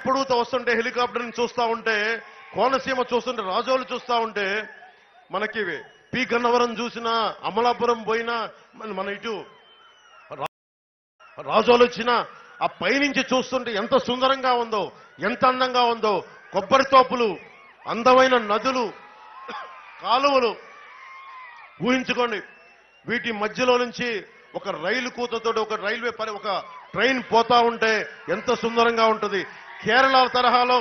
ఎప్పుడు వస్తుంటే హెలికాప్టర్ని చూస్తూ ఉంటే, కోనసీమ చూస్తుంటే, రాజోలు చూస్తూ ఉంటే, మనకి పి గన్నవరం చూసినా, అమలాపురం పోయినా, మన ఇటు రాజోలు వచ్చినా ఆ పైనుంచి చూస్తుంటే ఎంత సుందరంగా ఉందో, ఎంత అందంగా ఉందో. కొబ్బరి తోపులు, అందమైన నదులు, కాలువలు ఊహించుకోండి. వీటి మధ్యలో నుంచి ఒక రైలు కూతతో ఒక రైల్వే ఒక ట్రైన్ పోతా ఉంటే ఎంత సుందరంగా ఉంటుంది. కేరళ తరహాలో,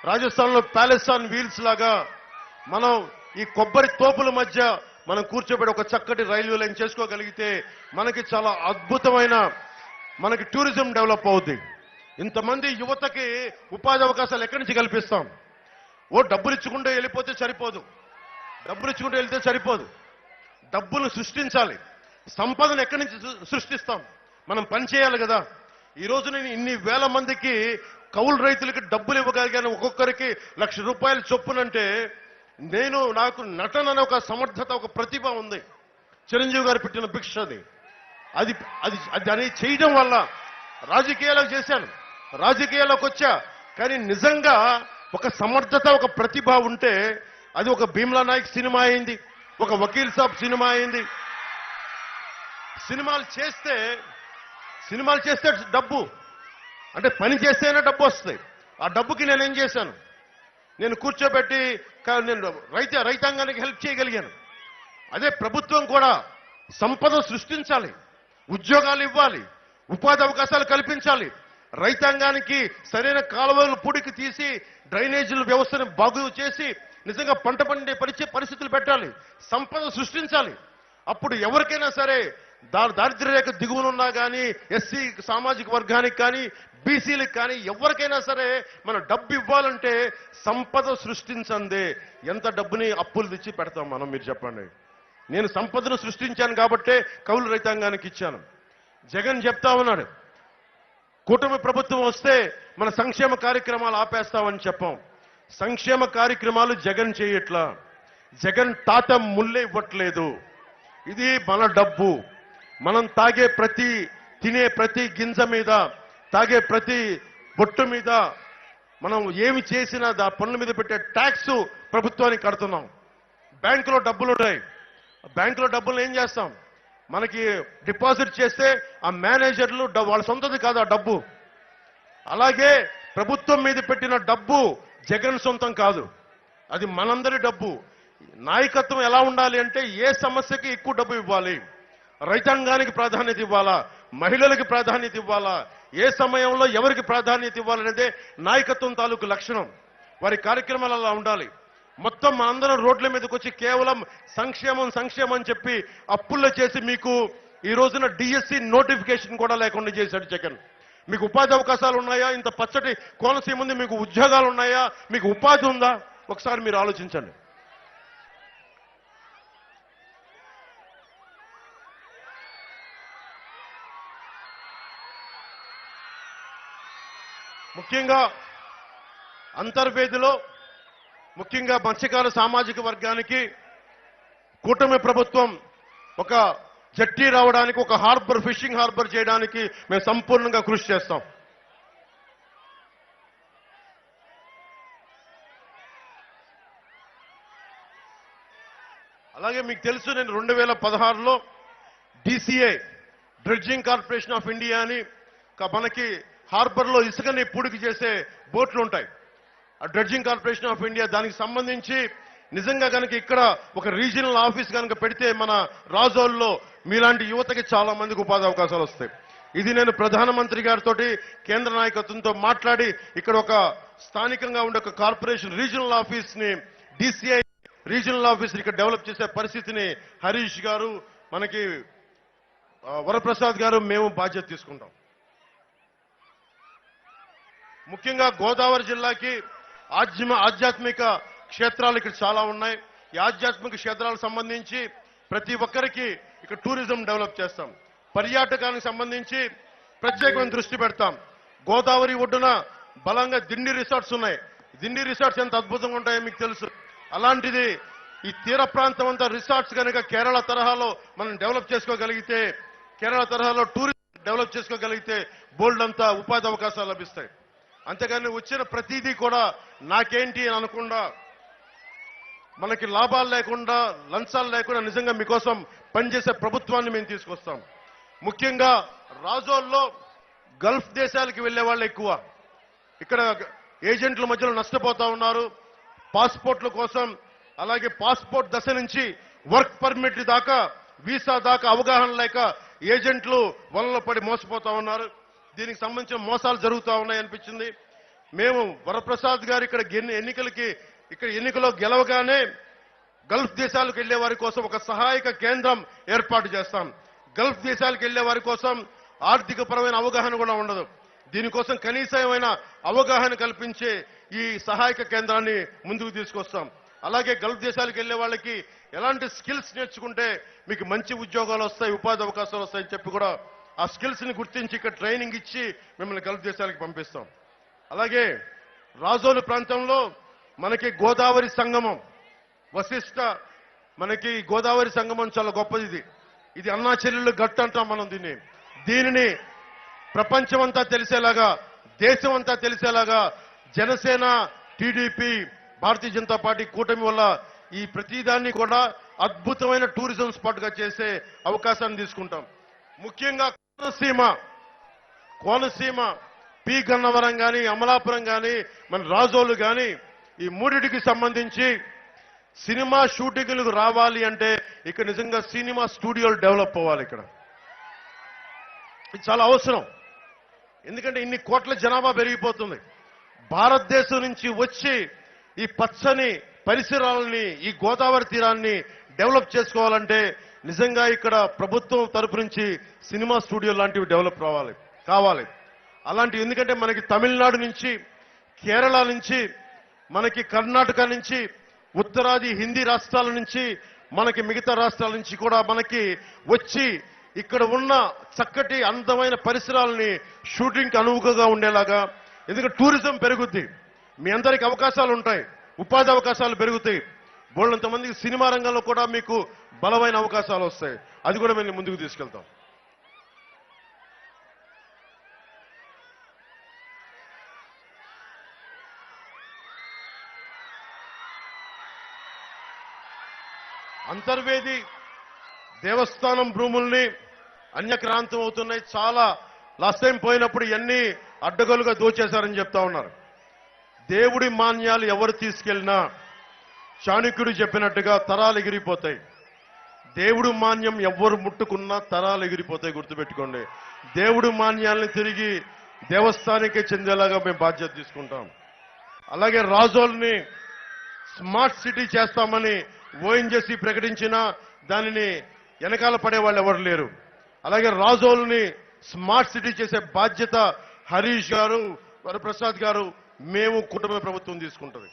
రాజస్థాన్లో ప్యాలెస్టాన్ వీల్స్ లాగా మనం ఈ కొబ్బరి తోపుల మధ్య మనం కూర్చోబెట్టి ఒక చక్కటి రైల్వే లైన్ చేసుకోగలిగితే మనకి చాలా అద్భుతమైన మనకి టూరిజం డెవలప్ అవుద్ది. ఇంతమంది యువతకి ఉపాధి అవకాశాలు ఎక్కడి నుంచి కల్పిస్తాం? డబ్బులు ఇచ్చుకుంటే వెళ్ళిపోతే సరిపోదు, డబ్బులు ఇచ్చుకుంటే వెళ్తే సరిపోదు. డబ్బులు సృష్టించాలి. సంపదను ఎక్కడి నుంచి సృష్టిస్తాం? మనం పని చేయాలి కదా. ఈ రోజు నేను ఇన్ని వేల మందికి కౌలు రైతులకి డబ్బులు ఇవ్వగలిగాను, ఒక్కొక్కరికి ₹1,00,000 చొప్పునంటే నాకు నటన అనే ఒక సమర్థత, ఒక ప్రతిభ ఉంది. చిరంజీవి గారు పెట్టిన భిక్ష అది చేయడం వల్ల రాజకీయాలకు చేశాను, రాజకీయాల్లోకి వచ్చా. కానీ నిజంగా ఒక సమర్థత, ఒక ప్రతిభ ఉంటే అది ఒక భీమ్లా నాయక్ సినిమా అయింది, ఒక వకీల్ సాబ్ సినిమా అయింది. సినిమాలు చేస్తే డబ్బు అంటే పని చేస్తేనే డబ్బు వస్తాయి. ఆ డబ్బుకి నేనేం చేశాను? నేను కూర్చోబెట్టి నేను రైతాంగానికి హెల్ప్ చేయగలిగాను. అదే ప్రభుత్వం కూడా సంపద సృష్టించాలి, ఉద్యోగాలు ఇవ్వాలి, ఉపాధి అవకాశాలు కల్పించాలి. రైతాంగానికి సరైన కాలువలు పూడికి తీసి డ్రైనేజీల వ్యవస్థను బాగు చేసి నిజంగా పంట పండే పరిస్థితులు పెట్టాలి, సంపద సృష్టించాలి. అప్పుడు ఎవరికైనా సరే దారిద్ర్య రేఖ దిగువనున్నా కానీ, ఎస్సీ సామాజిక వర్గానికి కానీ, బీసీలకు కానీ ఎవరికైనా సరే మన డబ్బు ఇవ్వాలంటే సంపద సృష్టించందే ఎంత డబ్బుని అప్పులు తెచ్చి పెడతాం మనం? మీరు చెప్పండి. నేను సంపదను సృష్టించాను కాబట్టే కౌలు రైతాంగానికి ఇచ్చాను. జగన్ చెప్తా ఉన్నాడు, కూటమి ప్రభుత్వం వస్తే మన సంక్షేమ కార్యక్రమాలు ఆపేస్తామని చెప్పాం. సంక్షేమ కార్యక్రమాలు జగన్ చేయట్లా. జగన్ తాత ముల్లే ఇవ్వట్లేదు. ఇది మన డబ్బు. మనం తినే ప్రతి గింజ మీద, తాగే ప్రతి బొట్టు మీద, మనం ఏమి చేసినా పన్నుల మీద పెట్టే ట్యాక్స్ ప్రభుత్వానికి కడుతున్నాం. బ్యాంకులో డబ్బులు ఉంటాయి. బ్యాంకులో డబ్బులు ఏం చేస్తాం? మనకి డిపాజిట్ చేస్తే ఆ మేనేజర్లు వాళ్ళ సొంతది కాదు ఆ డబ్బు. అలాగే ప్రభుత్వం మీద పెట్టిన డబ్బు జగన్ సొంతం కాదు, అది మనందరి డబ్బు. నాయకత్వం ఎలా ఉండాలి అంటే ఏ సమస్యకి ఎక్కువ డబ్బు ఇవ్వాలి, రైతాంగానికి ప్రాధాన్యత ఇవ్వాలా, మహిళలకు ప్రాధాన్యత ఇవ్వాలా, ఏ సమయంలో ఎవరికి ప్రాధాన్యత ఇవ్వాలనేదే నాయకత్వం తాలూకు లక్షణం. వారి కార్యక్రమాలు అలా ఉండాలి. మొత్తం మనందరం రోడ్ల మీదకి వచ్చి కేవలం సంక్షేమం అని చెప్పి అప్పుల్లో చేసి మీకు ఈ రోజున డిఎస్సి నోటిఫికేషన్ కూడా లేకుండా చేశాడు జగన్. మీకు ఉపాధి అవకాశాలు ఉన్నాయా? ఇంత పచ్చటి కోనసీమ ఉంది, మీకు ఉద్యోగాలు ఉన్నాయా? మీకు ఉపాధి ఉందా? ఒకసారి మీరు ఆలోచించండి. ముఖ్యంగా అంతర్వేదిలో, ముఖ్యంగా మత్స్యకార సామాజిక వర్గానికి కూటమి ప్రభుత్వం ఒక జట్టి రావడానికి, ఒక హార్బర్, ఫిషింగ్ హార్బర్ చేయడానికి మేము సంపూర్ణంగా కృషి చేస్తాం. అలాగే మీకు తెలుసు, నేను 2016లో DCA dredging corporation of India అని మనకి హార్బర్లో ఇసుకని పూడికి చేసే బోట్లు ఉంటాయి. ఆ డ్రెడ్జింగ్ కార్పొరేషన్ ఆఫ్ ఇండియా దానికి సంబంధించి నిజంగా కనుక ఇక్కడ ఒక రీజనల్ ఆఫీస్ కనుక పెడితే మన రాజోల్లో మీలాంటి యువతకి చాలా మందికి ఉపాధి అవకాశాలు వస్తాయి. ఇది నేను ప్రధానమంత్రి గారితో, కేంద్ర నాయకత్వంతో మాట్లాడి ఇక్కడ ఒక స్థానికంగా ఉండే ఒక కార్పొరేషన్ రీజనల్ ఆఫీస్ ని, DCI రీజనల్ ఆఫీస్ ఇక్కడ డెవలప్ చేసే పరిస్థితిని హరీష్ గారు, మనకి వరప్రసాద్ గారు, మేము బాధ్యత తీసుకుంటాం. ముఖ్యంగా గోదావరి జిల్లాకి ఆధ్యాత్మిక క్షేత్రాలు ఇక్కడ చాలా ఉన్నాయి. ఈ ఆధ్యాత్మిక క్షేత్రాలకు సంబంధించి ప్రతి ఒక్కరికి ఇక్కడ టూరిజం డెవలప్ చేస్తాం. పర్యాటకానికి సంబంధించి ప్రత్యేకమైన దృష్టి పెడతాం. గోదావరి ఒడ్డున బలంగా దిండి రిసార్ట్స్ ఉన్నాయి. దిండి రిసార్ట్స్ ఎంత అద్భుతంగా ఉంటాయో మీకు తెలుసు. అలాంటిది ఈ తీర ప్రాంతం అంతా రిసార్ట్స్ కనుక కేరళ తరహాలో మనం డెవలప్ చేసుకోగలిగితే, కేరళ తరహాలో టూరిజం డెవలప్ చేసుకోగలిగితే బోల్డ్ అంతా ఉపాధి అవకాశాలు లభిస్తాయి. అంతేగాని వచ్చిన ప్రతిదీ కూడా నాకేంటి అని అనకుండా, మనకి లాభాలు లేకుండా, లంచాలు లేకుండా నిజంగా మీకోసం పనిచేసే ప్రభుత్వాన్ని మేము తీసుకొస్తాం. ముఖ్యంగా రాజోల్లో గల్ఫ్ దేశాలకు వెళ్లే వాళ్ళు ఎక్కువ. ఇక్కడ ఏజెంట్ల మధ్యలో నష్టపోతా ఉన్నారు. పాస్పోర్ట్ల కోసం, అలాగే పాస్పోర్ట్ దశ నుంచి వర్క్ పర్మిట్ దాకా, వీసా దాకా అవగాహన లేక ఏజెంట్లు వలలో పడి మోసపోతా ఉన్నారు. దీనికి సంబంధించిన మోసాలు జరుగుతూ ఉన్నాయనిపించింది. మేము వరప్రసాద్ గారు ఇక్కడ ఎన్నికలో గెలవగానే గల్ఫ్ దేశాలకు వెళ్లే వారి కోసం ఒక సహాయక కేంద్రం ఏర్పాటు చేస్తాం. గల్ఫ్ దేశాలకు వెళ్లే వారి కోసం ఆర్థిక పరమైన అవగాహన కూడా ఉండదు. దీనికోసం కనీసమైన అవగాహన కల్పించే ఈ సహాయక కేంద్రాన్ని ముందుకు తీసుకొస్తాం. అలాగే గల్ఫ్ దేశాలకు వెళ్లే వాళ్ళకి ఎలాంటి స్కిల్స్ నేర్చుకుంటే మీకు మంచి ఉద్యోగాలు వస్తాయి, ఉపాధి అవకాశాలు వస్తాయని చెప్పి కూడా ఆ స్కిల్స్ ని గుర్తించి ఇక్కడ ట్రైనింగ్ ఇచ్చి మిమ్మల్ని గల్ఫ్ దేశాలకు పంపిస్తాం. అలాగే రాజోలు ప్రాంతంలో మనకి గోదావరి సంగమం, వశిష్ట, మనకి గోదావరి సంగమం చాలా గొప్పది. ఇది అన్నా చెల్లెళ్ళు గట్టు అంటాం మనం దీనిని ప్రపంచమంతా తెలిసేలాగా, దేశం అంతా తెలిసేలాగా జనసేన, టీడీపీ, భారతీయ జనతా పార్టీ కూటమి వల్ల ఈ ప్రతిదాన్ని కూడా అద్భుతమైన టూరిజం స్పాట్ గా చేసే అవకాశాన్ని తీసుకుంటాం. ముఖ్యంగా కోనసీమ పి గన్నవరం కానీ, అమలాపురం కానీ, మన రాజోలు కానీ, ఈ మూడిటికి సంబంధించి సినిమా షూటింగ్లకు రావాలి అంటే ఇక్కడ నిజంగా సినిమా స్టూడియోలు డెవలప్ అవ్వాలి. ఇక్కడ ఇది చాలా అవసరం. ఎందుకంటే ఇన్ని కోట్ల జనాభా పెరిగిపోతుంది. భారతదేశం నుంచి వచ్చి ఈ పచ్చని పరిసరాలని, ఈ గోదావరి తీరాన్ని డెవలప్ చేసుకోవాలంటే నిజంగా ఇక్కడ ప్రభుత్వం తరపు నుంచి సినిమా స్టూడియో లాంటివి డెవలప్ కావాలి. అలాంటివి ఎందుకంటే మనకి తమిళనాడు నుంచి, కేరళ నుంచి, మనకి కర్ణాటక నుంచి, ఉత్తరాది హిందీ రాష్ట్రాల నుంచి, మనకి మిగతా రాష్ట్రాల నుంచి కూడా మనకి వచ్చి ఇక్కడ ఉన్న చక్కటి అందమైన పరిసరాలని షూటింగ్కి అనువుగా ఉండేలాగా, ఎందుకంటే టూరిజం పెరుగుద్ది, మీ అందరికి అవకాశాలు ఉంటాయి, ఉపాధి అవకాశాలు పెరుగుతాయి, బోళ్ళంతమందికి సినిమా రంగంలో కూడా మీకు బలమైన అవకాశాలు వస్తాయి. అది కూడా మేము ముందుకు తీసుకెళ్తాం. అంతర్వేది దేవస్థానం భూముల్ని అన్యక్రాంతం అవుతున్నాయి. చాలా లాస్ట్ టైం పోయినప్పుడు ఇవన్నీ అడ్డగోలుగా దోచేశారని చెప్తా ఉన్నారు. దేవుడి మాన్యాలు ఎవరు తీసుకెళ్లినా చాణక్యుడు చెప్పినట్టుగా తరాలు ఎగిరిపోతాయి. దేవుడు మాన్యం ఎవరు ముట్టుకున్నా తరాలు ఎగిరిపోతాయి, గుర్తుపెట్టుకోండి. దేవుడు మాన్యాలను తిరిగి దేవస్థానానికే చెందేలాగా మేము బాధ్యత తీసుకుంటాం. అలాగే రాజోల్ని స్మార్ట్ సిటీ చేస్తామని ఓఎన్జీసీ ప్రకటించినా దానిని వెనకాల పడే వాళ్ళు ఎవరు లేరు. అలాగే రాజోల్ని స్మార్ట్ సిటీ చేసే బాధ్యత హరీష్ గారు, వరప్రసాద్ గారు, మేము కుటుంబ ప్రభుత్వం తీసుకుంటుంది.